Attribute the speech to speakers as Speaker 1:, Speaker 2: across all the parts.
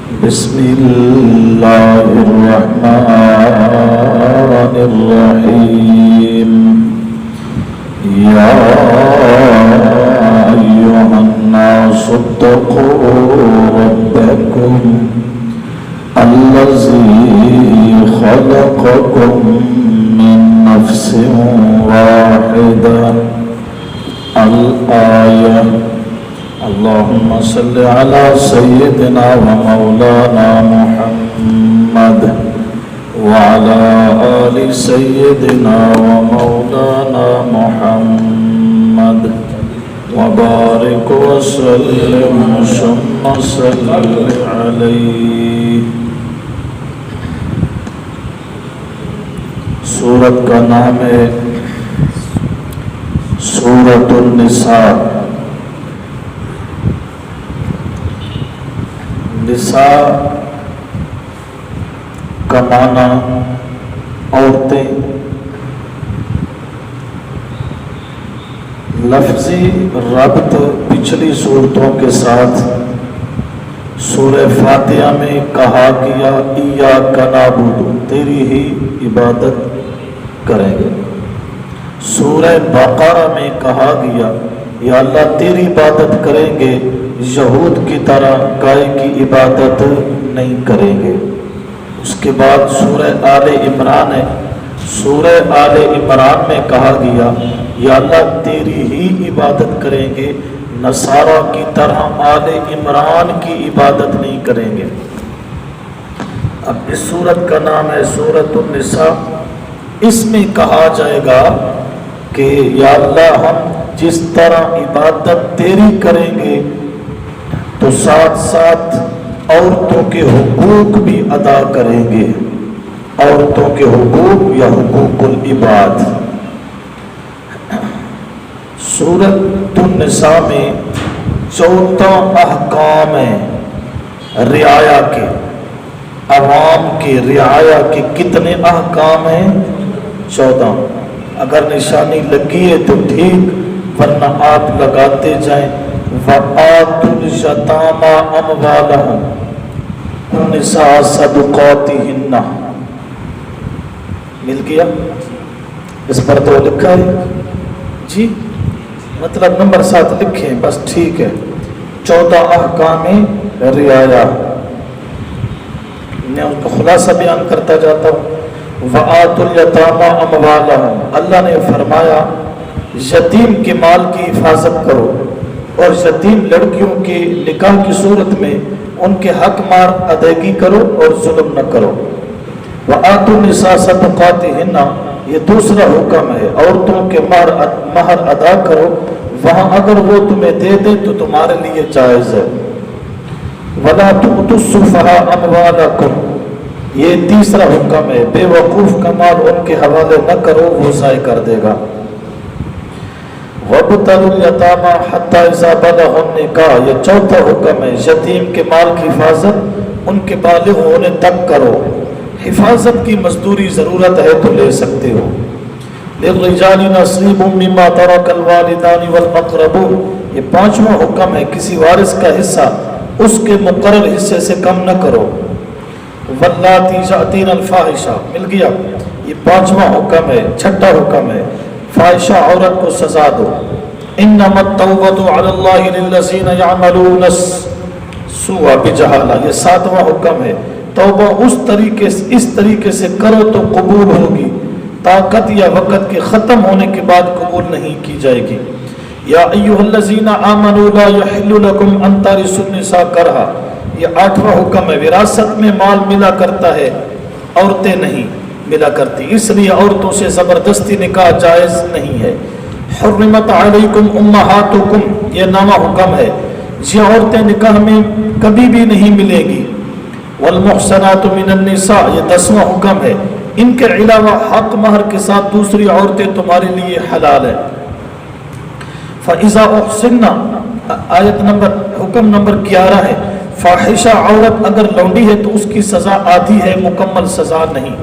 Speaker 1: بسم الله الرحمن الرحيم يا أيها الناس اتقوا ربكم الذي خلقكم من نفس واحدة الآية اللهم صل على سيدنا ومولانا محمد وعلى آل سيدنا ومولانا محمد وبارك وسلم ثم صل عليه. سورت کا نام ہے سورۃ النساء. نساء کا معنی عورتیں. لفظی ربط پچھلی صورتوں کے ساتھ سورہ فاتحہ میں کہا گیا ایاک نعبد تیری ہی عبادت کریں گے. سورہ بقرہ میں کہا گیا یا اللہ تیری عبادت کریں گے، یہود کی طرح گائے کی عبادت نہیں کریں گے. اس کے بعد سورہ آل عمران ہے. سورہ آل عمران میں کہا گیا یا اللہ تیری ہی عبادت کریں گے، نصارہ کی طرح آل عمران کی عبادت نہیں کریں گے. اب اس سورت کا نام ہے سورۃ النساء. اس میں کہا جائے گا کہ یا اللہ ہم جس طرح عبادت تیری کریں گے تو ساتھ ساتھ عورتوں کے حقوق بھی ادا کریں گے. عورتوں کے حقوق یا حقوق العباد. سورۃ النساء میں 14 احکام ہیں رعایا کے، عوام کے رعایا کے. کتنے احکام ہیں؟ 14. اگر نشانی لگی ہے تو ٹھیک، ورنہ آپ لگاتے جائیں. وَآتُوا الْيَتَامَىٰ أَمْوَالَهُمْ النِّسَاءُ صَدُقَاتِهِنَّ. مل گیا؟ اس پر تو لکھا ہے جی، مطلب نمبر 7 لکھیں بس ٹھیک ہے. 14 احکام رعایا. میں ان کا خلاصہ بیان کرتا جاتا ہوں. وَآتُوا الْيَتَامَىٰ أَمْوَالَهُمْ. اللہ نے فرمایا یتیم کے مال کی حفاظت کرو، اور یتیم لڑکیوں کے نکاح کی صورت میں ان کے حق مار ادائیگی کرو اور ظلم نہ کرو. وَآتُوا النِّسَاءَ صَدُقَاتِهِنَّ. یہ دوسرا حکم ہے، عورتوں کے مہر ادا کرو وہاں اگر وہ تمہیں دے دے تو تمہارے لیے جائز ہے. وَلَا تُؤْتُوا السُّفَهَاءَ أَمْوَالَكُمْ. یہ تیسرا حکم ہے، بے وقوف کا مال ان کے حوالے نہ کرو، وہ ضائع کر دے گا. وَابْتَلُوا الْيَتَامَىٰ حَتَّىٰ إِذَا بَلَغُوا النِّكَاحَ. یہ چوتھا حکم ہے، یتیم کے مال کی حفاظت ان کے بالغ ہونے تک کرو. حفاظت کی مزدوری ضرورت ہے تو لے سکتے ہو. لِلرِّجَالِ نَصِيبٌ مِّمَّا تَرَكَ الْوَالِدَانِ وَالْأَقْرَبُونَ. یہ 5واں حکم ہے، کسی وارث کا حصہ اس کے مقرر حصے سے کم نہ کرو. وَاللَّاتِي يَأْتِينَ الْفَاحِشَةَ. مل گیا؟ یہ 5واں حکم ہے. 6واں حکم ہے، فاحشہ عورت کو سزا دو. انما التوبۃ علی اللہ للذین یعملون السوء بجہالہ. یہ 7واں حکم ہے، توبہ اس طریقے سے کرو تو قبول ہوگی، طاقت یا وقت کے ختم ہونے کے بعد قبول نہیں کی جائے گی. یا ایھا الذین آمنوا لا یحل لکم ان ترثوا النساء کرہا. یہ 8واں حکم ہے، وراثت میں مال ملا کرتا ہے، عورتیں نہیں ملا کرتی، اس لیے عورتوں سے زبردستی نکاح جائز نہیں ہے. حرمت علیکم امہاتکم. یہ 9واں حکم ہے، یہ عورتیں نکاح میں کبھی بھی نہیں ملے گی. والمحصنات من النساء. یہ 10واں حکم ہے، ان کے علاوہ حق مہر کے ساتھ دوسری عورتیں تمہارے لیے حلال ہیں. فَإِذَا أُحْصِنَّ. آیت حکم نمبر 11 ہے، فاحشہ عورت اگر لونڈی ہے تو اس کی سزا آدھی ہے، مکمل سزا نہیں.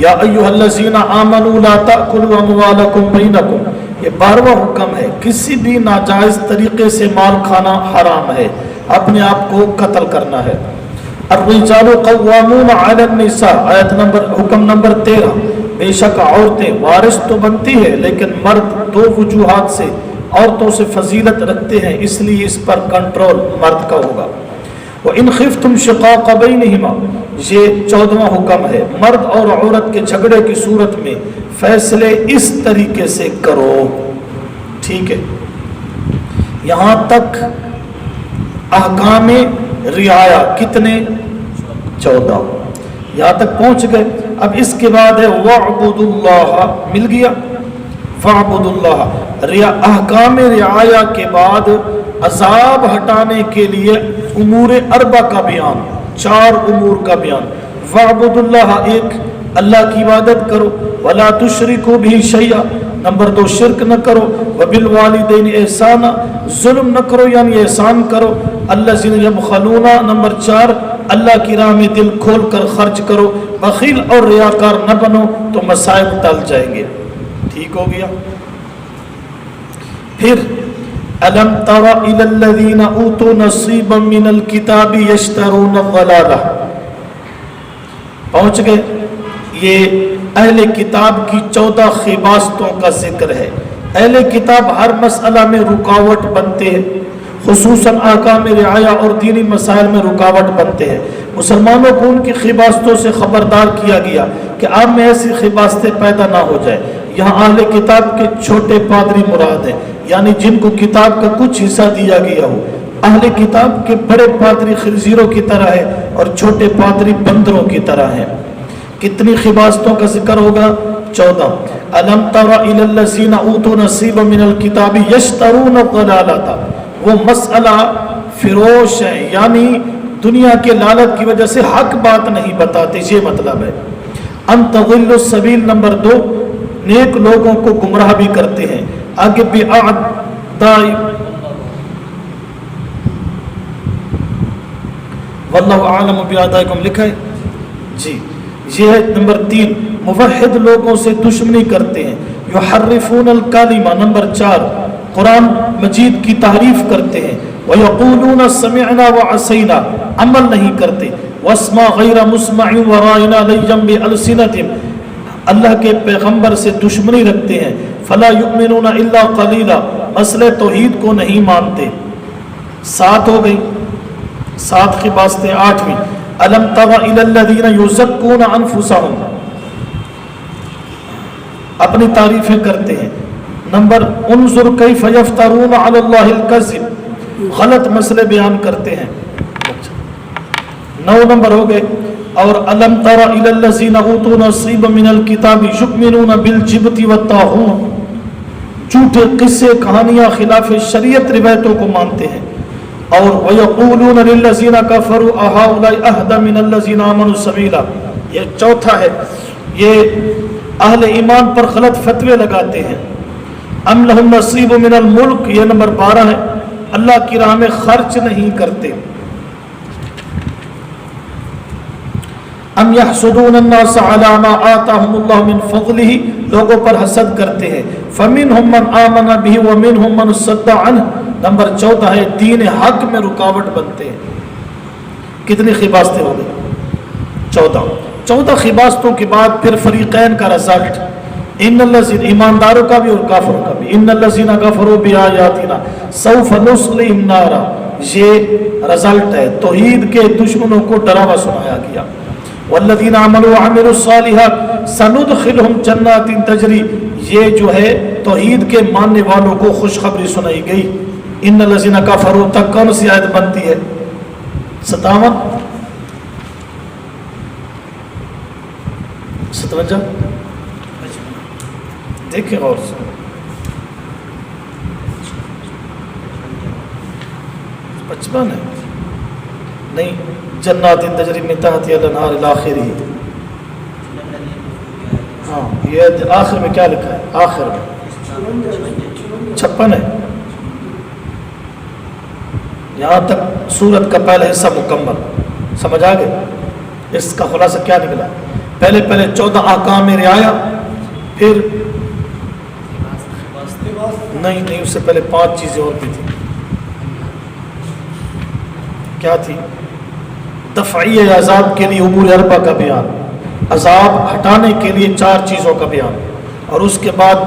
Speaker 1: یا ایھا الذین آمنوا لا تأکلوا اموالکم بینکم. یہ 12واں حکم ہے، کسی بھی ناجائز طریقے سے مال کھانا حرام ہے، اپنے آپ کو قتل کرنا ہے. الرجال قوامون علی النساء، آیت نمبر حکم نمبر 13، بے شک عورتیں وارث تو بنتی ہے لیکن مرد دو وجوہات سے عورتوں سے فضیلت رکھتے ہیں، اس لیے اس پر کنٹرول مرد کا ہوگا۔ وَإِنْ خِفْتُمْ شِقَاقَ بَيْنِهِمَا، یہ 14واں حکم ہے، مرد اور عورت کے جھگڑے کی صورت میں فیصلے اس طریقے سے کرو۔ ٹھیک ہے، یہاں تک احکام رعایا کتنے؟ 14 یہاں تک پہنچ گئے۔ اب اس کے بعد ہے وَاعْبُدُوا اللَّهَ، مل گیا وَاعْبُدُوا اللَّهَ۔ احکام رعایا کے بعد عذاب ہٹانے کے لیے امور اربع کا بیان، 4 امور کا بیان۔ وَاعْبُدُوا اللَّهَ، ایک اللہ کی عبادت کرو، وَلَا تُشْرِكُوا بِهِ شَيْئًا، نمبر 2 شرک نہ کرو، وَبِالْوَالِدَيْنِ إِحْسَانًا، ظلم نہ کرو یعنی احسان کرو، الَّذِينَ يَبْخَلُونَ، نمبر 4 اللہ کی راہ میں دل کھول کر خرچ کرو، بخیل اور ریاکار نہ بنو تو مصائب ٹل جائیں گے۔ ٹھیک ہو گیا۔ پھر أَلَمْ تَرَ إِلَى الَّذِينَ أُوتُوا نَصِيبًا مِنَ الْكِتَابِ يَشْتَرُونَ الضَّلَالَةَ، پہنچ گئے۔ یہ اہل کتاب کی 14 خباستوں کا ذکر ہے۔ اہل کتاب ہر مسئلہ میں رکاوٹ بنتے ہیں، خصوصاً احکام رعایا اور دینی مسائل میں رکاوٹ بنتے ہیں۔ مسلمانوں کو ان کی خباستوں سے خبردار کیا گیا کہ آپ میں ایسی خباستیں پیدا نہ ہو جائے۔ یہاں اہل کتاب کے چھوٹے پادری مراد ہیں، یعنی جن کو کتاب کا کچھ حصہ دیا گیا ہو۔ اہل کتاب کے بڑے پادری خنزیروں کی طرح ہے اور چھوٹے پادری بندروں کی طرح ہیں۔ کتنی خباستوں کا ذکر ہوگا؟ 14۔ أَلَمْ تَرَ إِلَى الَّذِينَ أُوتُوا نَصِيبًا مِنَ الْكِتَابِ يَشْتَرُونَ الضَّلَالَةَ، وہ مسئلہ فروش ہے، یعنی دنیا کے لالچ کی وجہ سے حق بات نہیں بتاتے، یہ مطلب ہے۔ أَن تَضِلُّوا السَّبِيلَ، نمبر 2 نیک لوگوں کو گمراہ بھی کرتے ہیں۔ آگے بِأَعْدَاءِ وَاللَّهُ أَعْلَمُ بِأَعْدَائِكُمْ لکھا ہے جی۔ یہ ہے نمبر 3 موحد لوگوں سے دشمنی کرتے ہیں۔ یحرفون الکلمہ، نمبر 4 قرآن مجید کی تحریف کرتے ہیں۔ ویقولون سمعنا وعصینا، عمل نہیں کرتے۔ واسمع غیر مسمع ورائنا لیجم بالسنتہم، اللہ کے پیغمبر سے دشمنی رکھتے ہیں۔ فلا یؤمنون الا قلیلا، مسئلہ توحید کو نہیں مانتے۔ 7 ہو گئی، 7 کی باتیں۔ 8ویں أَلَمْ تَرَ إِلَى الَّذِينَ يُزَكُّونَ أَنفُسَهُمْ، اپنی تعریفیں کرتے ہیں۔ نمبر انظر کیف یفترون علی اللہ الکذب، غلط مسئلے بیان کرتے ہیں۔ 9 نمبر ہو گئے۔ اور أَلَمْ تَرَ إِلَى الَّذِينَ أُوتُوا نَصِيبًا مِنَ الْكِتَابِ يُؤْمِنُونَ بِالْجِبْتِ وَالطَّاغُوتِ، جھوٹے قصے کہانیاں خلاف شریعت روایتوں کو مانتے ہیں۔ اور وَيَقُولُونَ لِلَّذِينَ كَفَرُوا أَهَؤُلَاءِ أَهْدَىٰ مِنَ الَّذِينَ آمَنُوا سَبِيلًا، یہ چوتھا ہے، یہ اہل ایمان پر غلط فتوے لگاتے ہیں۔ أَمْ لَهُمْ نَصِيبٌ مِنَ الْمُلْكِ، یہ نمبر 12 ہے، اللہ کی راہ میں خرچ نہیں کرتے۔ أَمْ يَحْسُدُونَ النَّاسَ عَلَىٰ مَا آتَاهُمُ اللَّهُ مِنْ فَضْلِهِ، لوگوں پر حسد کرتے ہیں۔ فَمِنْهُمْ مَنْ آمَنَ بِهِ وَمِنْهُمْ مَنْ صَدَّ عَنْهُ، نمبر 14 ہے، دین حق میں رکاوٹ بنتے ہیں۔ کتنی خباستیں ہو گئی؟ 14 خباستوں کے بعد پھر فریقین کا رزلٹ، ان الذین، ایمانداروں کا بھی اور کافروں کا بھی، ان الذین کفروا بآیاتنا سوف نصلیم نارا، یہ رزلٹ ہے۔ توحید کے دشمنوں کو ڈراوا سنایا گیا۔ والذین آمنوا وعملوا الصالحات سندخلهم جنات تجری، یہ جو ہے توحید کے ماننے والوں کو خوشخبری سنائی گئی۔ ان الذین کفروا تک کون سی آیت بنتی ہے؟ 57 57 دیکھیں غور سے، پچپن ہے نہیں، جنات تجری من تحتها الانہار الاخری۔ ہاں یہ آخر میں کیا لکھا ہے؟ آخر میں 56 ہے۔ یہاں تک سورت کا پہلا حصہ مکمل، سمجھ آ گئے؟ اس کا خلاصہ کیا نکلا؟ پہلے 14 احکام رعایا، پھر نہیں اس سے پہلے 5 چیزیں اور بھی تھیں۔ کیا تھی؟ دفعی عذاب کے لیے امور اربع کا بیان، عذاب ہٹانے کے لیے 4 چیزوں کا بیان، اور اس کے بعد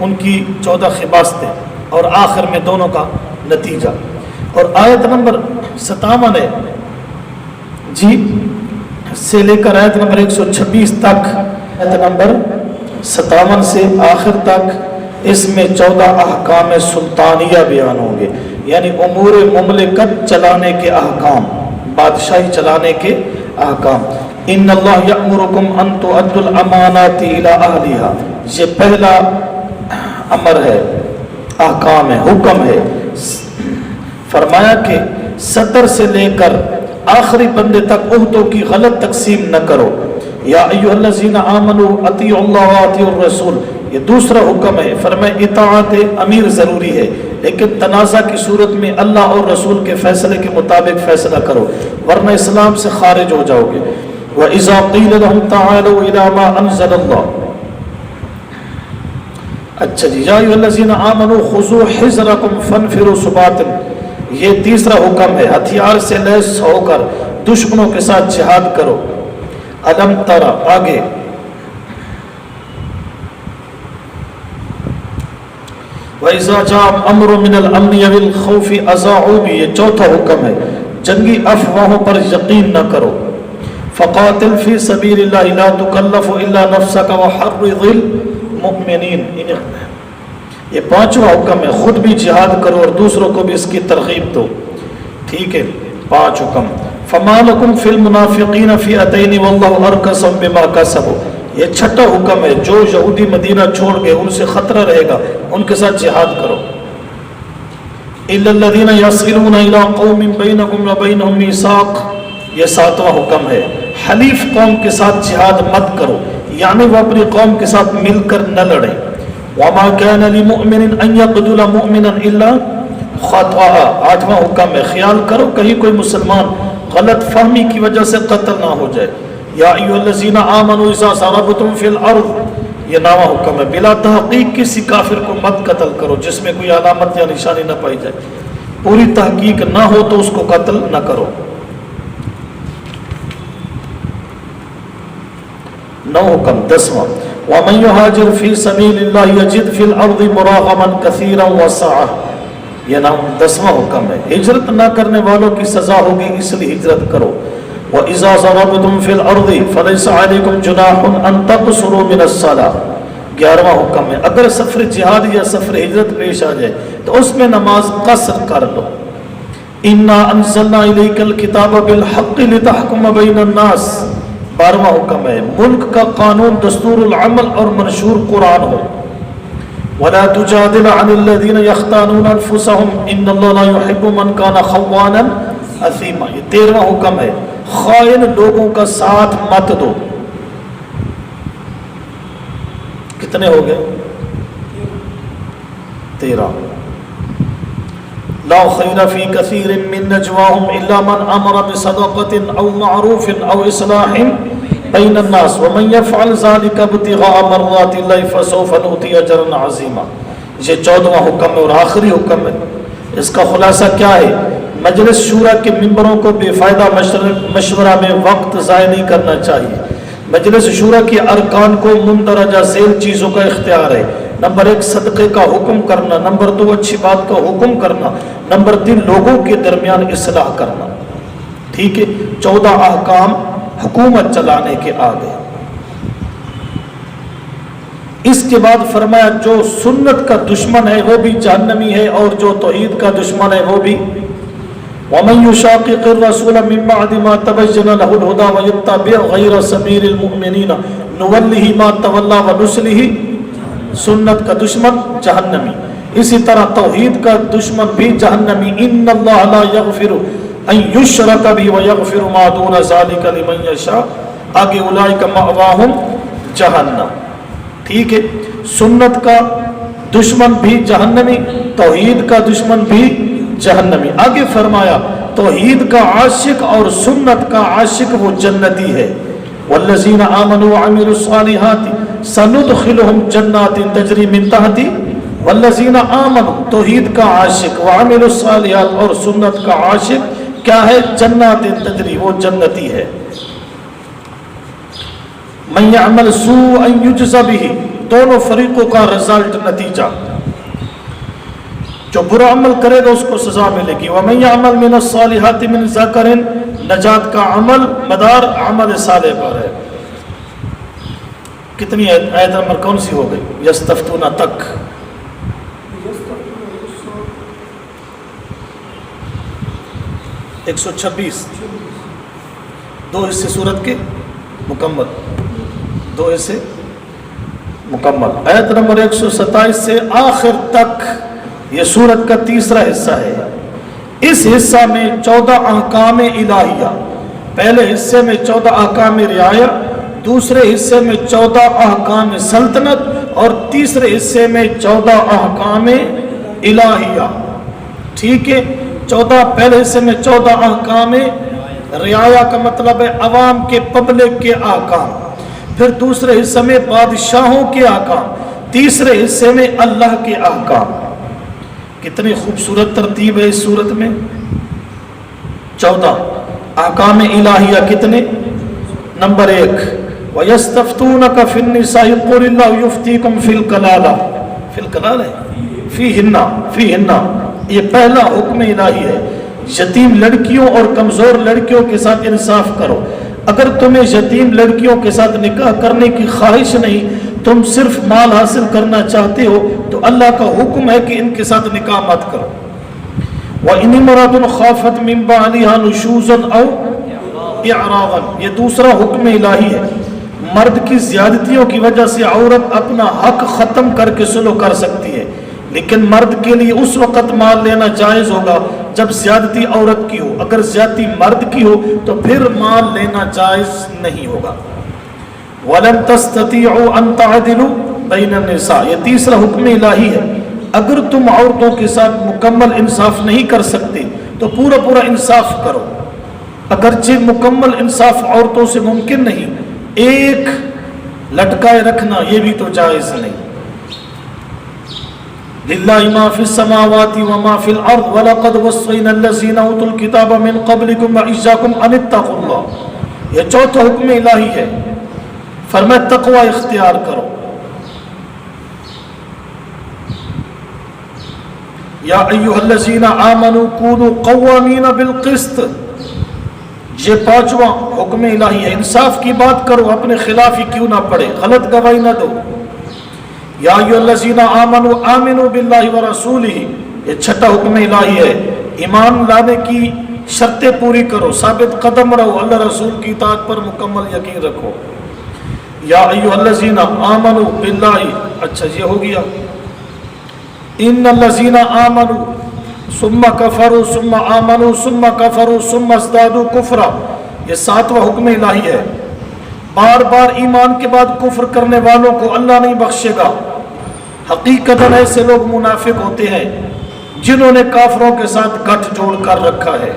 Speaker 1: ان کی 14 خباستیں، اور آخر میں دونوں کا نتیجہ۔ اور آیت نمبر 57 ہے جی سے لے کر آیت نمبر 126 تک، آیت نمبر 57 سے آخر تک اس میں 14 احکام سلطانیہ بیان ہوں گے، یعنی امور مملکت چلانے کے احکام، بادشاہی چلانے کے احکام۔ ان اللہ یأمرکم ان تؤدوا الامانات الی اہلھا، یہ پہلا امر ہے، احکام ہے، حکم ہے۔ فرمایا کہ صدر سے لے کر آخری بندے تک عہدوں کی غلط تقسیم نہ کرو۔ یا ایھا الذین آمنوا اطیعوا اللہ واطیعوا الرسول، یہ دوسرا حکم ہے۔ فرمایا اطاعت امیر ضروری ہے، لیکن تنازع کی صورت میں اللہ اور رسول کے فیصلے کے مطابق فیصلہ کرو، ورنہ اسلام سے خارج ہو جاؤ گے۔ وَإِذَا قِيلَ لَهُمْ تَعَالَوْا إِلَىٰ مَا أَنزَلَ اللَّهُ، اچھا جی، یا ایھا الذین آمنوا خذوا حذرکم فانفروا ثبات، یہ تیسرا حکم ہے، ہتھیار سے لیس ہو کر دشمنوں کے ساتھ جہاد کرو۔ الم ترى، آگے وَإِذَا جَاءَ أَمْرٌ مِّنَ الْأَمْنِ أَوِ الْخَوْفِ أَذَاعُوا بِهِ، یہ چوتھا حکم ہے، جنگی افواہوں پر یقین نہ کرو۔ فَقَاتِلْ فِي سَبِيلِ اللَّهِ لَا تُكَلَّفُ إِلَّا نَفْسَكَ وَحَرِّضِ الْمُؤْمِنِينَ۔ یہ پانچواں حکم ہے، خود بھی جہاد کرو اور دوسروں کو بھی اس کی ترغیب دو، ٹھیک ہے، 5 حکم۔ فَمَا لَكُمْ فِي الْمُنَافِقِينَ فِئَتَيْنِ وَاللَّهُ أَرْكَسَهُم بِمَا كَسَبُوا، یہ چھٹا حکم ہے، جو یہودی مدینہ چھوڑ گئے ان سے خطرہ رہے گا، ان کے ساتھ جہاد کرو۔ إِلَّا الَّذِينَ يَصِلُونَ إِلَىٰ قَوْمٍ بَيْنَكُمْ وَبَيْنَهُم مِّيثَاقٌ، یہ 7واں حکم ہے، حلیف قوم کے ساتھ جہاد مت کرو، یعنی وہ اپنی قوم کے ساتھ مل کر نہ لڑے۔ وَمَا كَانَ لِمُؤْمِنٍ أَن يَقْتُلَ مُؤْمِنًا إِلَّا خَطَأً، 8واں حکم ہے، خیال کرو کہیں کوئی مسلمان غلط فہمی کی وجہ سے قتل نہ ہو جائے۔ یا ایھا الذین آمنوا اذا ضربتم فی الارض، یہ 9واں حکم ہے، بلا تحقیق کسی کافر کو مت قتل کرو جس میں کوئی علامت یا نشانی نہ پائی جائے، پوری تحقیق نہ ہو تو اس کو قتل نہ کرو۔ 9 حکم۔ 10واں وَمَن يُهَاجِرْ فِي سَبِيلِ اللَّهِ يَجِدْ فِي الْأَرْضِ مُرَاغَمًا كَثِيرًا وَسَعَةً، یہ 10واں حکم ہے، ہجرت نہ کرنے والوں کی سزا ہوگی اس لیے ہجرت کرو۔ وَإِذَا ضَرَبْتُمْ فِي الْأَرْضِ فَلَيْسَ عَلَيْكُمْ جُنَاحٌ أَن تَقْصُرُوا مِنَ الصَّلَاةِ، 11واں حکم ہے، اگر سفر جہاد یا سفر ہجرت پیش آ جائے تو اس میں نماز قصر کر لو۔ إِنَّا أَنزَلْنَا إِلَيْكَ الْكِتَابَ بِالْحَقِّ لِتَحْكُمَ بَيْنَ النَّاسِ، 12واں حکم ہے، ملک کا قانون دستور العمل اور منشور قرآن ہو۔ وَلَا تُجَادِلْ عَنِ الَّذِينَ يَخْتَانُونَ أَنفُسَهُمْ إِنَّ اللَّهَ لَا يُحِبُّ مَنْ كَانَ خَوَّانًا أَثِيمًا، یہ 13واں حکم ہے، خائن لوگوں کا ساتھ مت دو۔ کتنے ہو گئے؟ 13۔ لا خیر فی کثیر من نجواہم الا من امر بصدقۃ او معروف او اصلاح بین الناس ومن یفعل ذلک ابتغاء مرضات اللہ فسوف نؤتیہ اجرا عظیما، یہ 14واں حکم ہے اور آخری حکم ہے۔ اس کا خلاصہ کیا ہے؟ مجلس شورا کے ممبروں کو بے فائدہ مشورہ میں وقت ضائع نہیں کرنا چاہیے۔ مجلس شورا کے ارکان کو مندرجہ ذیل چیزوں کا اختیار ہے۔ نمبر 1 صدقے کا حکم کرنا، نمبر 2 اچھی بات کا حکم کرنا، نمبر 3 لوگوں کے درمیان اصلاح کرنا، ٹھیک ہے۔ 14 احکام حکومت چلانے کے آگے۔ اس کے بعد فرمایا جو سنت کا دشمن ہے وہ بھی جہنمی ہے اور جو توحید کا دشمن ہے وہ بھی۔ وَمَن يُشَاقِقِ الرَّسُولَ مِن بَعْدِ مَا تَبَيَّنَ لَهُ الْهُدَىٰ وَيَتَّبِعْ غَيْرَ سَبِيلِ الْمُؤْمِنِينَ نُوَلِّهِ مَا تَوَلَّىٰ وَنُصْلِهِ، سنت کا دشمن جہنمی، اسی طرح توحید کا دشمن بھی جہنمی۔ إِنَّ اللَّهَ لَا يَغْفِرُ أَن يُشْرَكَ بِهِ وَيَغْفِرُ مَا دُونَ ذَلِكَ لِمَن يَشَاءُ، آگے أُولَٰئِكَ مَأْوَاهُمْ جہنم، ٹھیک ہے۔ سنت کا دشمن بھی جہنمی، توحید کا دشمن بھی جہنمی۔ آگے فرمایا توحید کا عاشق اور سنت کا عاشق وہ جنتی ہے۔ والذین آمنوا وعملوا الصالحات سندخلهم جنات تجری من تحتها، والذین آمنوا توحید کا عاشق وعملوا الصالحات اور سنت کا عاشق کیا ہے؟ جنات تجری، وہ جنتی ہے. من یعمل سوءا یجز بہ، دونوں فریقوں کا رزلٹ، نتیجہ. جو برا عمل کرے گا اس کو سزا ملے گی. ومن یعمل من الصالحات من ذکر، نجات کا عمل مدار عمل صالح پر ہے. کتنی آیت نمبر کون سی ہو گئی؟ یستفتون تک. ایک 126، دو حصے سورت کے مکمل، دو حصے مکمل. آیت نمبر 127 سے آخر تک یہ سورت کا تیسرا حصہ ہے. اس حصہ میں 14 احکام الہیہ، پہلے حصے میں 14 احکام رعایہ، دوسرے حصے میں 14 احکام سلطنت، اور تیسرے حصے میں 14 احکام الہیہ. ٹھیک ہے، 14 پہلے حصے میں 14 احکام رعایہ کا مطلب ہے عوام کے، پبلک کے احکام. پھر دوسرے حصے میں بادشاہوں کے احکام، تیسرے حصے میں اللہ کے احکام. کتنی خوبصورت ترتیب ہے اس صورت میں. 14 احکام الہیہ کتنے؟ نمبر 1 وَيَسْتَفْتُونَكَ فِي النِّسَاءِ قُلِ اللَّهُ يُفْتِيكُمْ فِي الْكَلَالَةِ، فِي الْكَلَالَةِ فِيهِنَّ، یہ پہلا حکم الہی ہے. یتیم لڑکیوں اور کمزور لڑکیوں کے ساتھ انصاف کرو. اگر تمہیں یتیم لڑکیوں کے ساتھ نکاح کرنے کی خواہش نہیں، تم صرف مال حاصل کرنا چاہتے ہو، تو اللہ کا حکم ہے کہ ان کے ساتھ نکاح مت کرو. وَإِنِ امْرَأَةٌ خَافَتْ مِنْ بَعْلِهَا نُشُوزًا أَوْ إِعْرَاضًا، یہ دوسرا حکم الہی ہے. مرد کی زیادتیوں کی وجہ سے عورت اپنا حق ختم کر کے سلو کر سکتی ہے، لیکن مرد کے لیے اس وقت مال لینا جائز ہوگا جب زیادتی عورت کی ہو. اگر زیادتی مرد کی ہو تو پھر مال لینا جائز نہیں ہوگا. وَلَن تَسْتَطِيعُوا أَن تَعْدِلُوا بَيْنَ النِّسَاءِ، یہ تیسرا حکم الہی ہے. اگر تم عورتوں کے ساتھ مکمل انصاف نہیں کر سکتے تو پورا پورا انصاف کرو. اگرچہ مکمل انصاف عورتوں سے ممکن نہیں، ایک لٹکائے رکھنا یہ بھی تو جائز نہیں. لِلَّهِ مَا فِي السَّمَاوَاتِ وَمَا فِي الْأَرْضِ وَلَقَدْ وَصَّيْنَا الَّذِينَ أُوتُوا الْكِتَابَ مِنْ قَبْلِكُمْ وَإِيَّاكُمْ أَنِ اتَّقُوا اللَّهَ، یہ چوتھا حکم الہی ہے. فرمایا تقوی اختیار کرو. یا ایھا الذین آمنوا کونوا قوامین بالقسط، یہ پانچواں حکم الہی ہے. انصاف کی بات کرو، اپنے خلاف ہی کیوں نہ پڑے، غلط گواہی نہ دو. یا ایھا الذین آمنوا آمنوا باللہ ورسولہ، یہ چھٹا حکم الہی ہے. ایمان لانے کی شرطیں پوری کرو، ثابت قدم رہو، اللہ رسول کی اطاعت پر مکمل یقین رکھو. یا ایھا الذین آمنوا باللہ، اچھا یہ ہو گیا. ان الذین آمنوا ثم کفروا ثم آمنوا ثم کفروا ثم ازدادوا کفرا، یہ ساتواں حکم الہی ہے. بار بار ایمان کے بعد کفر کرنے والوں کو اللہ نہیں بخشے گا. حقیقتاً ایسے لوگ منافق ہوتے ہیں جنہوں نے کافروں کے ساتھ گٹھ جوڑ کر رکھا ہے.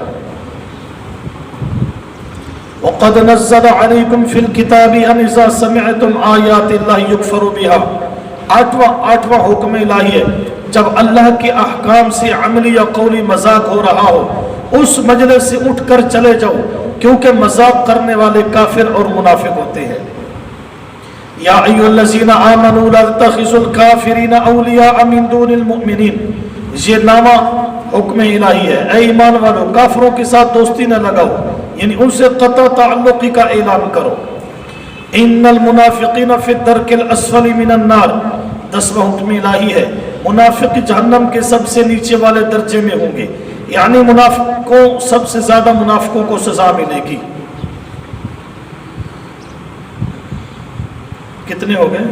Speaker 1: وَقَدْ نَزَّلَ عَلَيْكُمْ فِي الْكِتَابِ أَنْ إِذَا سَمِعْتُمْ آيَاتِ اللَّهِ يُكْفَرُ بِهَا، آٹھواں حکم الہی ہے. جب اللہ کے احکام سے عملی یا قولی مذاق ہو رہا ہو، اس مجلس سے اٹھ کر چلے جاؤ، کیونکہ مذاق کرنے والے کافر اور منافق ہوتے ہیں. یا ایھا الذین آمنوا لا تتخذوا الکافرین اولیاء من دون المؤمنین، یہ نامہ حکم الہی ہے. اے ایمان والو، کافروں کے ساتھ دوستی نہ لگاؤ، یعنی ان سے قطع تعلقی کا اعلان کرو. ان المنافقین فی الدرک الاسفل من النار، 10واں حکم الہی ہے. منافق جہنم کے سب سے نیچے والے درجے میں ہوں گے، یعنی منافقوں، سب سے زیادہ منافقوں کو سزا ملے گی. کتنے ہو گئے؟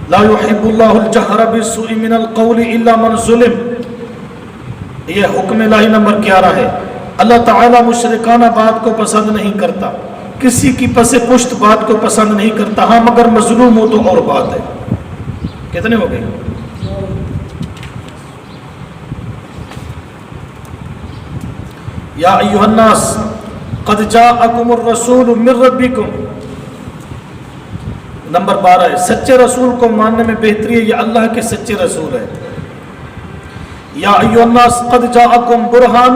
Speaker 1: لا يحب اللہ الجہر بالسوء من القول الا من ظلم، یہ حکم الہی نمبر 11 ہے. اللہ تعالیٰ مشرکانہ بات کو پسند نہیں کرتا، کسی کی پس پشت بات کو پسند نہیں کرتا، ہاں مگر مظلوم ہو تو اور بات ہے. کتنے ہو گئے؟ یا ایھا الناس قد جاءکم الرسول من ربکم، نمبر 12 ہے. سچے رسول کو ماننے میں بہتری ہے، یہ اللہ کے سچے رسول ہے. یا ایھا الناس قد جاءکم برہان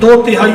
Speaker 1: 2/3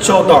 Speaker 1: 14।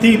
Speaker 1: 3।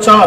Speaker 1: 4।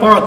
Speaker 1: 5।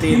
Speaker 1: 3।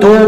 Speaker 1: 2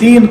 Speaker 1: 3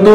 Speaker 1: 2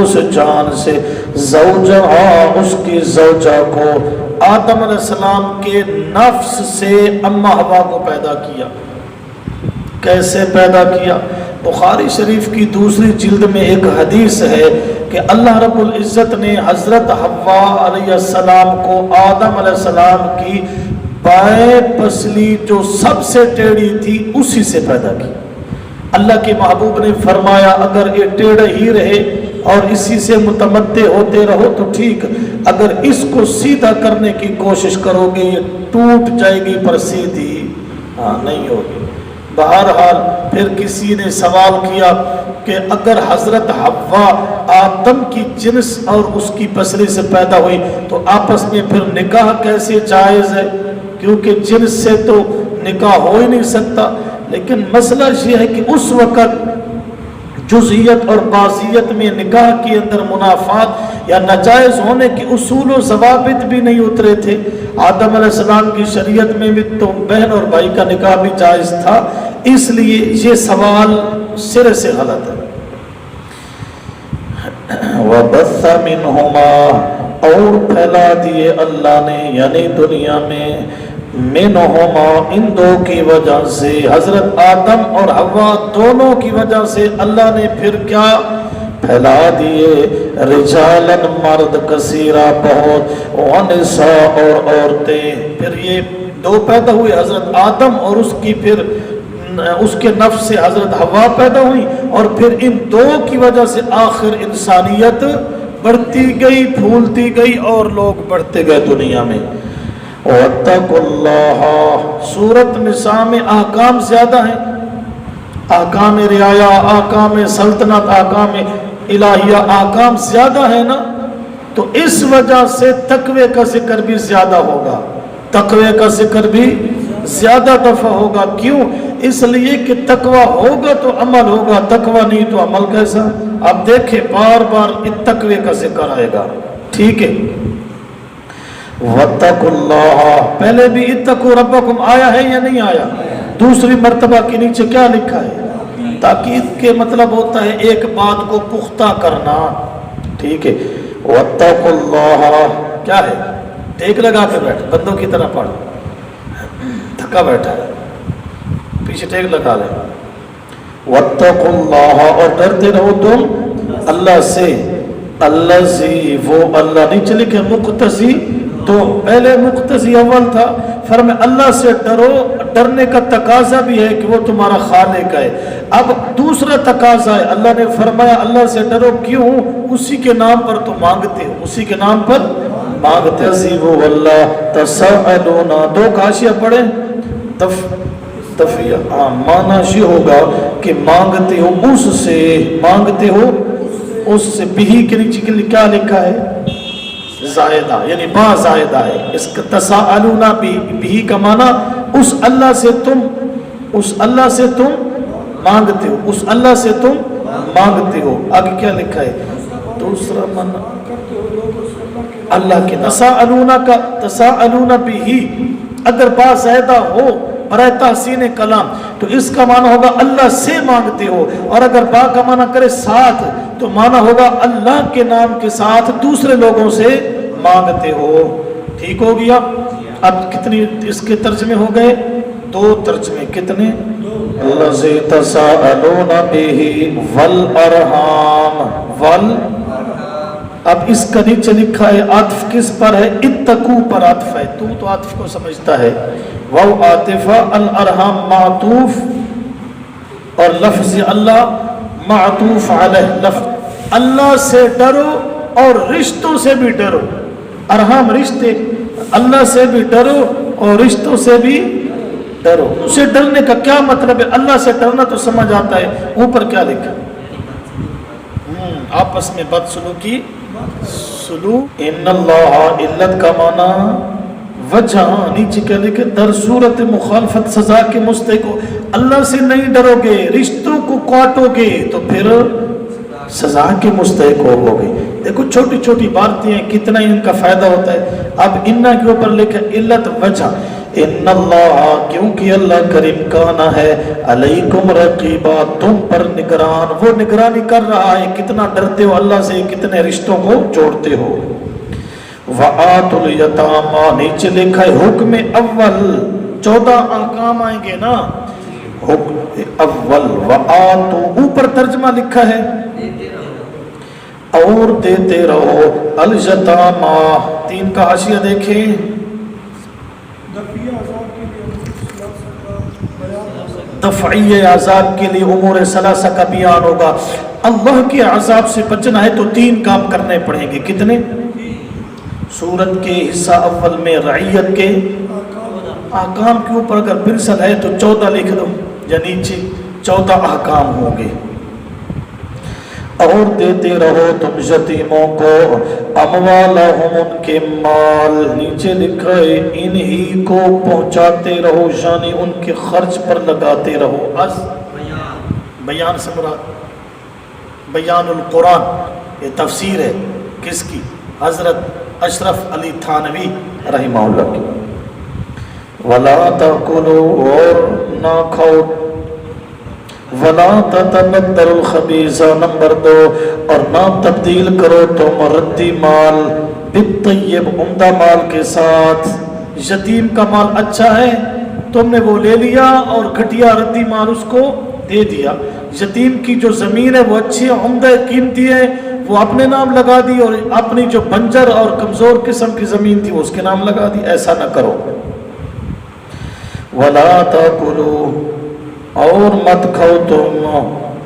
Speaker 1: اس جان سے زوجہا اس کی زوجہ کو، آدم علیہ السلام کے نفس سے اما حوا کو پیدا کیا۔ کیسے پیدا کیا؟ بخاری شریف کی دوسری جلد میں ایک حدیث ہے کہ اللہ رب العزت نے حضرت حوا علیہ السلام کو آدم علیہ السلام کی بائیں پسلی جو سب سے ٹیڑھی تھی اسی سے پیدا کی۔ اللہ کے محبوب نے فرمایا اگر یہ ٹیڑھا ہی رہے اور اسی سے متمتع ہوتے رہو تو ٹھیک، اگر اس کو سیدھا کرنے کی کوشش کرو گے یہ ٹوٹ جائے گی پر سیدھی نہیں ہوگی۔ بہرحال پھر کسی نے سوال کیا کہ اگر حضرت حوا آدم کی جنس اور اس کی پسلی سے پیدا ہوئی تو آپس میں پھر نکاح کیسے جائز ہے؟ کیونکہ جنس سے تو نکاح ہو ہی نہیں سکتا۔ لیکن مسئلہ یہ ہے کہ اس وقت جزئیت اور بعضیت میں نکاح کے اندر منافات یا ناجائز ہونے کے اصول و ضوابط بھی نہیں اترے تھے۔ آدم علیہ السلام کی شریعت میں بھی تو بہن اور بھائی کا نکاح بھی جائز تھا، اس لیے یہ سوال سرے سے غلط ہے۔ وَبَثَّ مِنْهُمَا اور پھیلا دیے اللہ نے یعنی دنیا میں منہما ان دو کی وجہ سے، حضرت آدم اور حوا دونوں کی وجہ سے اللہ نے پھر کیا پھیلا دیے، رجالن مرد کثیرہ بہت، ونساء اور عورتیں۔ پھر یہ دو پیدا ہوئے حضرت آدم اور اس کی پھر اس کے نفس سے حضرت حوا پیدا ہوئی، اور پھر ان دو کی وجہ سے آخر انسانیت بڑھتی گئی پھولتی گئی اور لوگ بڑھتے گئے دنیا میں۔ وَاتَّقُوا اللَّهَ سورۃ نساء میں احکام زیادہ ہیں، احکام رعایا، احکام سلطنت، احکام الہیہ، احکام زیادہ ہے نا، تو اس وجہ سے تقوی کا ذکر بھی زیادہ ہوگا، تقوی کا ذکر بھی زیادہ دفعہ ہوگا۔ کیوں؟ اس لیے کہ تقوی ہوگا تو عمل ہوگا، تقوی نہیں تو عمل کیسا؟ اب دیکھیں بار بار تقوی کا ذکر آئے گا، ٹھیک ہے۔ وَاتَّقُوا اللَّهَ پہلے بھی اتقوا ربکم آیا ہے یا نہیں آیا؟ دوسری مرتبہ کے نیچے کیا لکھا ہے؟ تاکید کے مطلب ہوتا ہے ایک بات کو پختہ کرنا، ٹھیک ہے۔ وَاتَّقُوا اللَّهَ کیا ہے؟ ٹیک لگا کے بیٹھ، بندوں کی طرح پڑھ، تھکا بیٹھا ہے پیچھے ٹیک لگا لے۔ وَاتَّقُوا اللَّهَ اور ڈرتے رہو تم اللہ سے، الذی وہ اللہ نیچے لکھے مقتضی، تو پہلے مقتضی اول تھا، فرمایا اللہ سے ڈرو، ڈرنے کا تقاضا بھی ہے کہ وہ تمہارا خالق ہے۔ اب دوسرا تقاضا ہے، اللہ نے فرمایا اللہ سے ڈرو، کیوں؟ اسی کے نام پر تو مانگتے ہو، اسی کے نام پر مانگتے ہو۔ واللہ تساءلون دو کاشیہ پڑھیں تفیہ، مانا یہ ہوگا کہ مانگتے ہو اس سے، مانگتے ہو اس سے، بھی کے نیچے کے لیے کیا لکھا ہے؟ زائدہ، یعنی با زائدہ ہے اس کا۔ تساءلون بھی کا معنی اس اللہ سے تم، اس اللہ سے تم مانگتے ہو، اس اللہ سے تم مانگتے ہو۔ آگے کیا لکھا ہے؟ دوسرا معنی اللہ کے، تساءلون کا تساءلون بھی اگر با زائدہ ہو برائے تحسین کلام تو اس کا معنی ہوگا اللہ سے مانگتے ہو، اور اگر با کا معنی کرے ساتھ تو معنی ہوگا اللہ کے نام کے ساتھ دوسرے لوگوں سے مانگتے ہو۔ ٹھیک ہو گیا؟ اب کتنی اس کے ترجمے ہو گئے؟ دو ترجمے، کتنے؟ الذی تساءلون بہ والارحام ول، اب اس کا نیچے لکھا ہے عطف کس پر ہے؟ اتقوا پر عطف ہے، تو عطف کو سمجھتا ہے، واو عاطفہ، الارحام معطوف، اور لفظ اللہ معطوف علیہ، لفظ اللہ سے ڈرو اور رشتوں سے بھی ڈرو، ارحام رشتے، اللہ سے بھی ڈرو اور رشتوں سے بھی ڈرو۔ اسے ڈرنے کا کیا مطلب ہے؟ اللہ سے ڈرنا تو سمجھ آتا ہے، اوپر کیا لکھا؟ آپس میں بدسلوکی، سلوک، ان اللہ، علت کا معنی وجہ، نیچے کیا لکھے؟ در صورت مخالفت سزا کے مستحق ہو، اللہ سے نہیں ڈرو گے، رشتوں کو کاٹو گے تو پھر سزا کے مستحق ہو گے۔ دیکھو چھوٹی چھوٹی باتیں ہیں، کتنا ان کا فائدہ ہوتا ہے۔ اب انہ کے اوپر لکھا علت وجہ، ان اللہ کیونکہ اللہ کریم کانا ہے علیکم رقیبا تم پر نگران، وہ نگرانی کر رہا ہے کتنا ڈرتے ہو اللہ سے، کتنے رشتوں کو جوڑتے ہو۔ وآتوا الیتامی نیچے لکھا ہے حکم اول، 14 احکام آئیں گے نا، حکم اول وآتوا اوپر ترجمہ لکھا ہے اور دیتے رہو الیتامی، 3 کا حاشیہ دیکھیں، دفعی عذاب کے لیے امور ثلاثہ کا بیان ہوگا۔ اللہ کے عذاب سے بچنا ہے تو 3 کام کرنے پڑیں گے، کتنے؟ سورت کے حصہ اول میں رعیت کے احکام کے اوپر اگر پنسل ہے تو 14 لکھ دو، یا نیچے 14 احکام ہوں گے۔ اور دیتے رہو تم یتیموں کو اموالہم ان کے مال، نیچے لکھا ہے انہی کو پہنچاتے رہو، یعنی ان کے خرچ پر لگاتے رہو۔ از بیان سے مراد بیان القرآن، یہ تفسیر ہے کس کی؟ حضرت اشرف علی تھانوی رحمہ اللہ کی۔ ولا تاکلوا، اور نہ کھاؤ، ولا تتبدلوا الخبیث، نمبر 2، اور نہ تبدیل کرو تم ردی مال بالطیب، عمدہ مال کے ساتھ۔ یتیم کا مال اچھا ہے تم نے وہ لے لیا اور گھٹیا ردی مال اس کو دے دیا۔ یتیم کی جو زمین ہے وہ اچھی ہے، عمدہ قیمتی ہے، وہ اپنے نام لگا دی، اور اپنی جو بنجر اور کمزور قسم کی زمین تھی وہ اس کے نام لگا دی، ایسا نہ کرو۔ ولا تاکلوا، اور مت کھاؤ تم،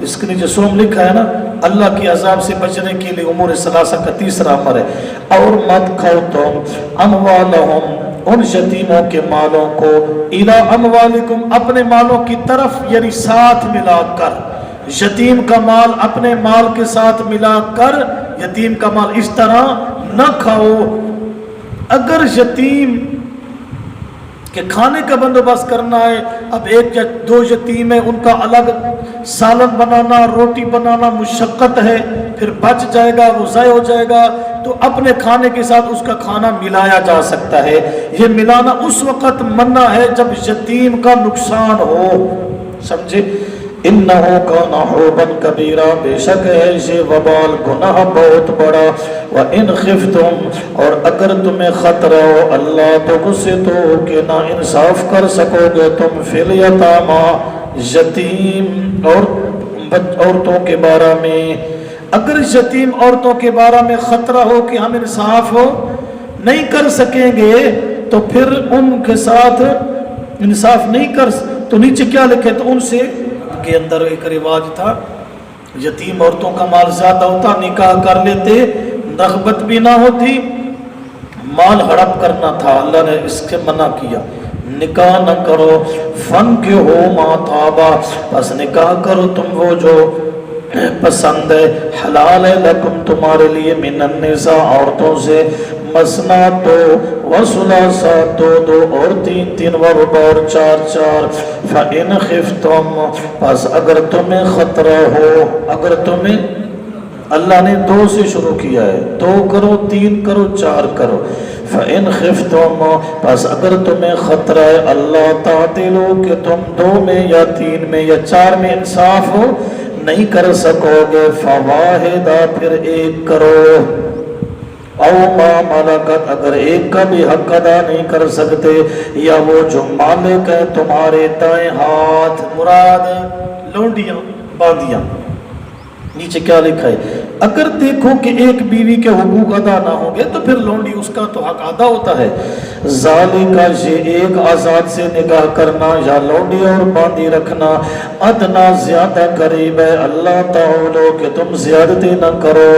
Speaker 1: اس کے نیچے سوم لکھا ہے نا، اللہ کے عذاب سے بچنے کے لیے امور ثلاثہ کا 3 امر ہے۔ اور مت کھاؤ تم اموالہم، ان یتیموں کے مالوں کو، الی اموالکم، اپنے مالوں کی طرف، یعنی ساتھ ملا کر، یتیم کا مال اپنے مال کے ساتھ ملا کر یتیم کا مال اس طرح نہ کھاؤ۔ اگر یتیم کہ کھانے کا بندوبست کرنا ہے، اب 1 یا 2 یتیم ہے، ان کا الگ سالن بنانا، روٹی بنانا مشقت ہے، پھر بچ جائے گا، وہ ضائع ہو جائے گا، تو اپنے کھانے کے ساتھ اس کا کھانا ملایا جا سکتا ہے۔ یہ ملانا اس وقت منع ہے جب یتیم کا نقصان ہو، سمجھے؟ انہو کان حوبا کبیرا، بے شک ہے یہ وبال گناہ بہت بڑا۔ وَإِنْ خِفْتُمْ، اور اگر تمہیں خطرہ ہو اللہ تقسطوا، کہ نا انصاف کر سکو گے تم، فی الیتامی، یتیم اور عورتوں کے بارے میں، اگر یتیم عورتوں کے بارے میں خطرہ ہو کہ ہم انصاف نہیں کر سکیں گے تو پھر ان کے ساتھ انصاف نہیں کر، تو نیچے کیا لکھے؟ تو ان سے کے اندر ایک رواج تھا، یتیم عورتوں کا مال زیادہ ہوتا، نکاح کر لیتے، رغبت بھی نہ ہوتی، مال ہڑپ کرنا تھا، اللہ نے اس کے منع کیا، نکاح نہ کرو۔ فَانْكِحُوا مَا طَابَ، بس نکاح کرو تم وہ جو پسند ہے، حلال ہے لکم تمہارے لیے، من النساء عورتوں سے، مثنا 2 وثلاثا 2 اور 3 ورباع اور 4 فَإِنْ خِفْتُمْ، پس اگر تمہیں خطرہ ہو، اگر تمہیں، اللہ نے 2 سے شروع کیا ہے، 2 کرو، 3 کرو، 4 کرو۔ فَإِنْ خِفْتُمْ، پس اگر تمہیں خطرہ ہے اللہ تعدلوا، کہ تم 2 میں یا 3 میں یا 4 میں انصاف ہو نہیں کر سکو گے، فواحدہ، پھر 1 کرو، او ما ملکت، اگر 1 کا بھی حق ادا نہیں کر سکتے، یا وہ جو مالک ہے تمہارے دائیں ہاتھ، مراد لونڈیاں باندیاں۔ نیچے کیا لکھا ہے؟ اگر دیکھو کہ ایک بیوی کے حقوق ادا نہ ہوں گے تو پھر لونڈی اس کا تو حق ادا ہوتا ہے۔ ذالکہ، یہ ایک آزاد سے نکاح کرنا یا لونڈی اور باندھی رکھنا، ادنا، زیادہ قریب ہے، اللہ تعالی، کہ تم زیادتی نہ کرو۔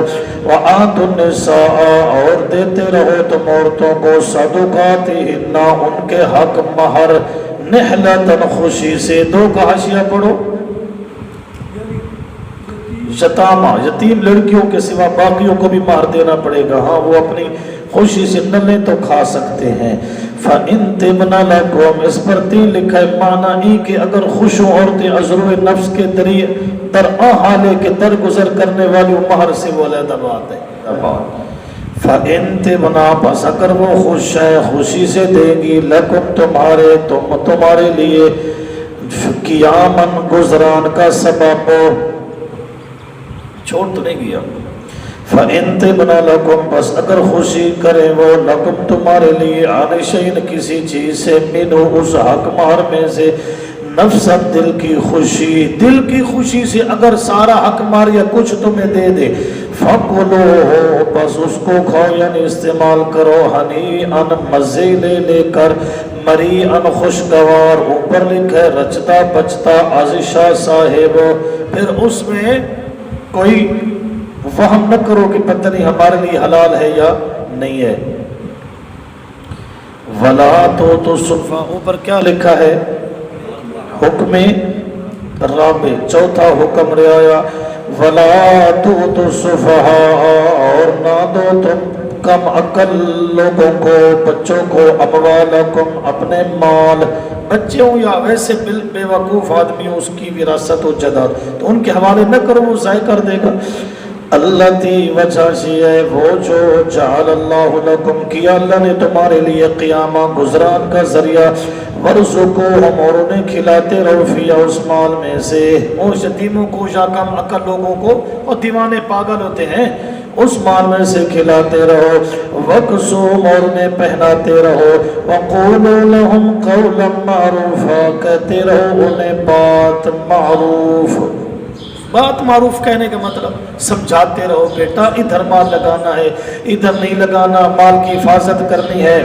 Speaker 1: وآتوا النساء، اور دیتے رہو تم عورتوں کو، صدقاتہن، ان کے حق مہر، نحلۃ، خوشی سے۔ 2 کا حاشیہ پڑھو، یتامہ، یتیم لڑکیوں کے سوا باقیوں کو بھی مہر دینا پڑے گا، ہاں وہ اپنی خوشی سے نہ لیں تو کھا سکتے ہیں۔ فَإِن تِبْنَ لَكُمْ، اس پر 3 لکھا ہے، معنی کہ اگر خوش ہوں عورتیں عذر نفس کے در حالے کے درگزر کرنے والی مہر سے، وہ علیحدہ بات ہے۔ فَإِن تِبْنَا پس اگر وہ خوش ہیں خوشی سے دیں گی لَكُمْ تمہارے لیے قیاماً گزران کا سبب چھوڑ تو نہیں گیا فَإِن تِبْنَا لَكُمْ پس اگر خوشی کریں وہ لَكُمْ تمہارے لیے عَنِ شَيْءٍ کسی چیز سے مِنْهُ اس حق مہر میں سے نفست دل کی خوشی سے اگر سارا حق مار یا کچھ تمہیں دے دے فَقُلُوهُ پس اس کو کھاؤ یعنی استعمال کرو ہنیئاً مزے لے کر مریئاً خوشگوار اوپر لکھا ہے رچتا بچتا عزیشہ صاحب پھر اس میں کوئی وہم نہ کرو کہ پتہ نہیں ہمارے لیے حلال ہے یا نہیں ہے وَلَا تُؤْتُوا السُّفَهَاءَ اوپر کیا لکھا ہے حکم رابع چوتھا حکم رعایا وَلَا تُؤْتُوا السُّفَهَاءَ اور نہ دو تم کم عقل لوگوں کو بچوں کو اموالکم اپنے مال بچے ہوں یا ویسے بے وقوف آدمی ہوں اس کی وراثت و جائیداد تو ان کے حوالے نہ کرو وہ ضائع کر دے گا اللتی وجہ سے ہے وہ جو جعل اللہ لکم کیا اللہ نے تمہارے لیے قیامہ گزران کا ذریعہ ورزقوہم اور انہیں کھلاتے رہو فیہ اس مال میں سے اس یتیموں کو یا کم عقل لوگوں کو اور دیوانے پاگل ہوتے ہیں اس مال میں سے کھلاتے رہو وقسوم اور انہیں پہناتے رہو وقولوا لهم قولا معروفا کہتے رہو انہیں بات معروف کہنے کا مطلب سمجھاتے رہو بیٹا ادھر مال لگانا ہے ادھر نہیں لگانا مال کی حفاظت کرنی ہے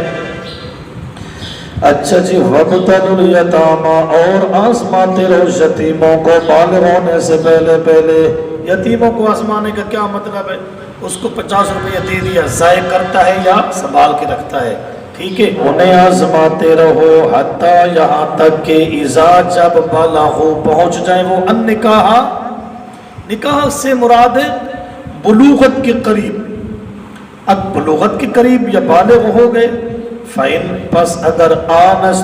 Speaker 1: اچھا جی وَابْتَلُوا الْيَتَامَى اور آزماتے رہو یتیموں کو بالغ ہونے سے پہلے یتیموں کو آزمانے کا کیا مطلب ہے اس کو 50 روپیہ دے دیا ضائع کرتا ہے یا سنبھال کے رکھتا ہے ٹھیک ہے انہیں آزماتے رہو حتیٰ یہاں تک کہ اذا جب بالغوا پہنچ جائیں وہ نکاح سے مراد ہے بلوغت کے قریب اب بلوغت کے قریب یا بالغ ہو گئے فَإِن پس اگر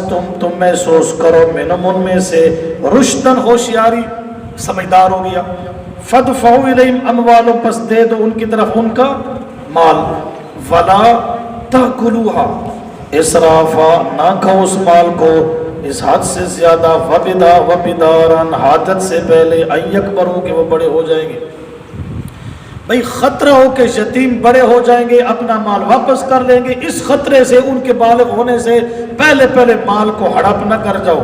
Speaker 1: تم محسوس کرو منہم ان میں سے رشدن ہوشیاری سمجھدار ہو گیا فَادْفَعُوا إِلَيْهِمْ أَمْوَالَهُمْ پس دے دو ان کی طرف ان کا مال وَلَا تَأْكُلُوهَا اسرافا نہ کھاؤ اس مال کو اس حد سے زیادہ وبدارن حاجت سے پہلے اکبروں کہ وہ بڑے ہو جائیں گے بھئی خطرہ ہو کہ یتیم بڑے ہو جائیں گے اپنا مال واپس کر لیں گے اس خطرے سے ان کے بالغ ہونے سے پہلے مال کو ہڑپ نہ کر جاؤ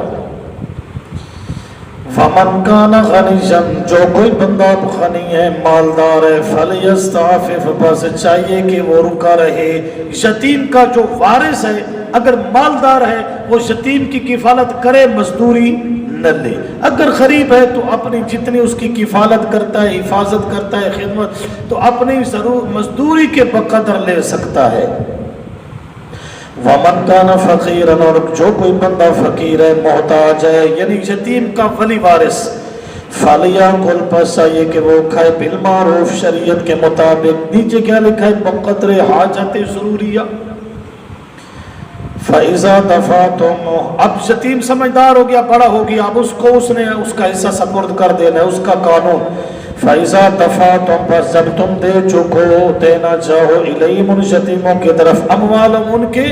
Speaker 1: فَمَنْ كَانَ غَنِيًّا جو کوئی بندہ غنی ہے مالدار ہے فَلْيَسْتَعْفِفْ بس چاہیے کہ وہ رکا رہے یتیم کا جو وارث ہے اگر مالدار ہے وہ یتیم کی کفالت کرے مزدوری نہ لے اگر غریب ہے تو اپنی جتنی اس کی کفالت کرتا ہے حفاظت کرتا ہے خدمت تو اپنی ضرور مزدوری کے بقدر لے سکتا ہے وَمَنْ كَانَ فَقِيرًا اور جو کوئی بندہ فقیر ہے محتاج ہے یعنی یتیم کا ولی وارث فَلْيَأْكُلْ پس یہ کہ وہ کھائے بالمعروف شریعت کے مطابق نیچے کیا لکھا ہے بقدر حاجت ضروریہ فَإِذَا دَفَعْتُمْ اب یتیم سمجھدار ہو گیا بڑا ہو گیا اب اس نے اس کا حصہ سپرد کر دینا ہے اس کا قانون فَإِذَا دَفَعْتُمْ پس جب تم دے چکو دینا چاہو اِلَيْهِمْ ان یتیموں کی طرف اموالم ان کے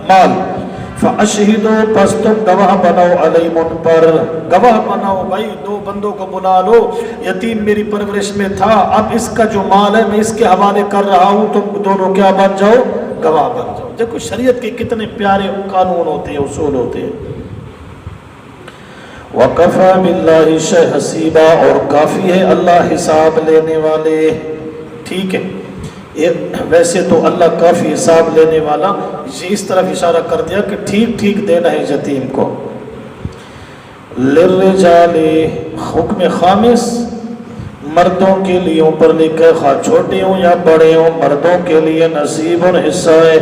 Speaker 1: مال فَأَشْهِدُوا پس تم گواہ بناؤ عَلَيْهِمْ ان پر گواہ بناؤ بھائی دو بندوں کو بلا لو یتیم میری پرورش میں تھا اب اس کا جو مال ہے میں اس کے حوالے کر رہا ہوں تم دونوں کیا بن جاؤ گواہ بن جاؤ دیکھو شریعت کے کتنے پیارے قانون ہوتے ہیں اصول ہوتے ہیں وَقَفَى بِاللَّهِ حَسِيبًا اور کافی ہے اللہ حساب لینے والے ٹھیک ہے ویسے تو اللہ کافی حساب لینے والا یہ اس طرف اشارہ کر دیا کہ ٹھیک دینا ہے یتیم کو لِلرِّجَالِ حکم خامس مردوں کے لیے اوپر لکھے خواہ چھوٹے ہوں یا بڑے ہوں مردوں کے لیے نصیب اور حصہ ہے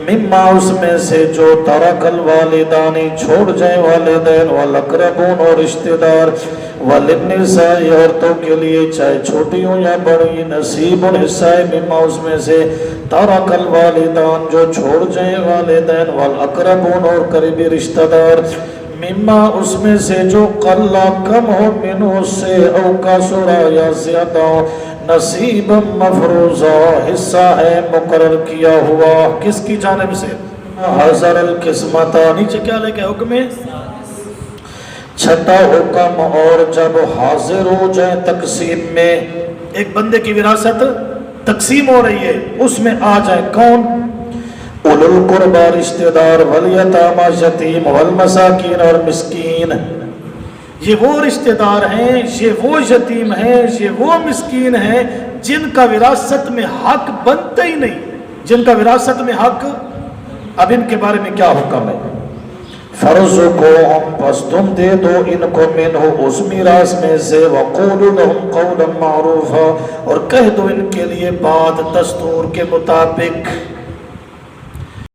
Speaker 1: مما اس میں سے جو ترک الوالدانی چھوڑ جائے والدین والاقربون اور رشتہ دار وللنساء عورتوں کے لیے چاہے چھوٹی ہوں یا بڑی نصیب اور حصہ ہے مما اس میں سے ترک الوالدان جو چھوڑ جائے والدین والاقربون اور قریبی رشتہ دار
Speaker 2: مما اس میں سے جو قلّا کم ہو منہ سے او کثرا یا زیادہ ہو نصیب مفروضہ حصہ ہے مقرر کیا ہوا
Speaker 1: کس کی جانب سے؟
Speaker 2: حضر القسمت
Speaker 1: نیچے کیا لے کے حکم ہے؟
Speaker 2: چھٹا حکم اور جب حاضر ہو جائے تقسیم میں
Speaker 1: ایک بندے کی وراثت تقسیم ہو رہی ہے اس میں آ جائے کون؟
Speaker 2: اولو القربى رشتہ دار والیتامى یتیم والمساکین اور مسکین
Speaker 1: یہ وہ رشتہ دار ہیں یہ وہ یتیم ہیں یہ وہ مسکین ہیں جن کا وراثت میں حق بنتا ہی نہیں جن کا وراثت میں حق اب ان کے بارے میں کیا حکم ہے
Speaker 2: فرض کو ہم پس تم دے دو ان کو منہ اس میراث میں سے وقولوا لهم قولا معروفا اور کہہ دو ان کے لیے بات دستور کے مطابق